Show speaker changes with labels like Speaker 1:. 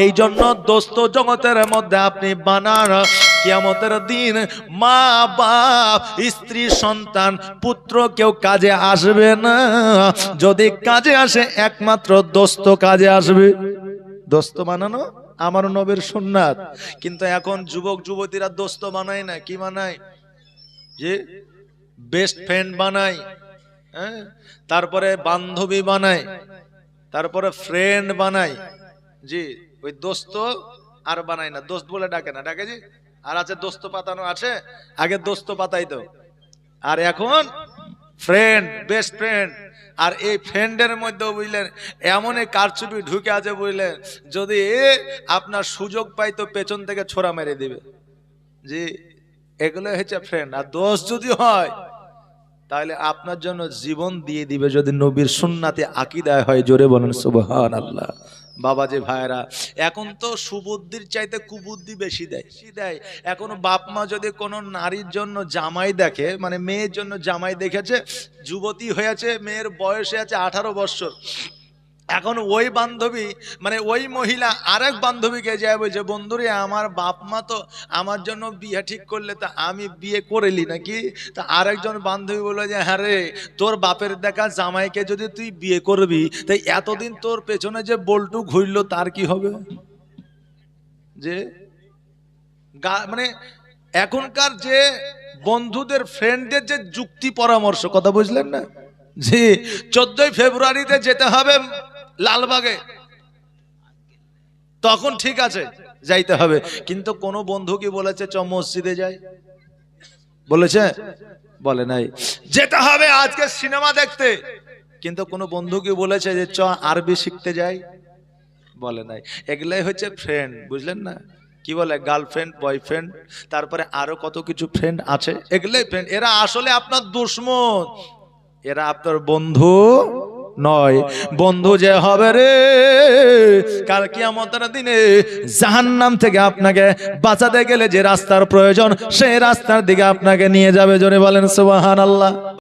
Speaker 1: এই জন্য দোস্ত জগতের মধ্যে আপনি বানান, কিয়ামতের দিন মা বাপ স্ত্রী সন্তান পুত্র কেউ কাজে আসবে না। যদি কাজে আসে একমাত্র দোস্ত কাজে আসবে। দোস্ত বানানো আমার নবীর সুন্নাত। কিন্তু এখন যুবক যুবতীরা দোস্ত বানায় না, কি বানায়? যে বেস্ট ফ্রেন্ড বানায়, হ্যাঁ, তারপরে বান্ধবী বানায়, তারপরে ফ্রেন্ড বানায়। জি, ওই দোস্ত আর বানায় না, দোস্ত বলে ডাকে না, ডাকে জি আর আছে দোস্ত পাতানো আছে, আগে দোস্ত পাতাইতো, আর এখন ফ্রেন্ড, বেস্ট ফ্রেন্ড। আর এই ফ্রেন্ডের মধ্যে বুঝলেন এমন কারচুপি ঢুকে আছে বুঝলেন, যদি আপনার সুযোগ পাই তো পেছন থেকে ছোড়া মেরে দিবে। জি, এগুলো হচ্ছে ফ্রেন্ড। আর দোস্ত যদি হয় তাহলে আপনার জন্য জীবন দিয়ে দিবে, যদি নবীর সুন্নাতে আকীদায় হয়। জোরে বলেন সুবহানাল্লাহ। বাবা যে ভাইরা, এখন তো সুবুদ্ধির চাইতে কুবুদ্ধি বেশি দেয়। এখন বাপ মা যদি কোনো নারীর জন্য জামাই দেখে, মানে মেয়ের জন্য জামাই দেখেছে, যুবতী হয়েছে, মেয়ের বয়স আছে 18 বছর, এখন ওই বান্ধবী মানে ওই মহিলা আরেক বান্ধবীকে যায় বলছে, বন্ধুরে আমার বাপ মা তো আমার জন্য বিয়ে ঠিক করলে, তা আমি বিয়ে করেলি নাকি? তা আরেকজন বান্ধবী বললো যে হ্যাঁ রে, তোর বাপের দেখা জামাইকে যদি তুই বিয়ে করবি, তাই এতদিন তোর পেছনে যে বল্টু ঘুরলো তার কি হবে? যে মানে এখনকার যে বন্ধুদের ফ্রেন্ডদের যে যুক্তি পরামর্শ, কথা বুঝলেন না? জি, 14ই ফেব্রুয়ারিতে যেতে হবে লালবাগে, তখন ঠিক আছে যাইতে হবে। কিন্তু কোন বন্ধু কি বলেছে চ মসজিদে যাই? বলেছে? বলে নাই। যেতে হবে আজকে সিনেমা দেখতে, কিন্তু কোন বন্ধু কি বলেছে যে চ আরবি শিখতে যাই? বলে নাই। এগুলাই হচ্ছে ফ্রেন্ড, বুঝলেন না? কি বলে গার্লফ্রেন্ড, বয়ফ্রেন্ড, তারপরে আরো কত কিছু ফ্রেন্ড আছে, এগুলাই ফ্রেন্ড। এরা আসলে আপনার দুশমন, এরা আপনার বন্ধু নয়। বন্ধু যে হবে রে কাল কিয়ামতের দিনে জাহান্নাম থেকে আপনাকে বাঁচাতে গেলে যে রাস্তার প্রয়োজন, সেই রাস্তার দিকে আপনাকে নিয়ে যাবে। জোরে বলেন সুবহানাল্লাহ।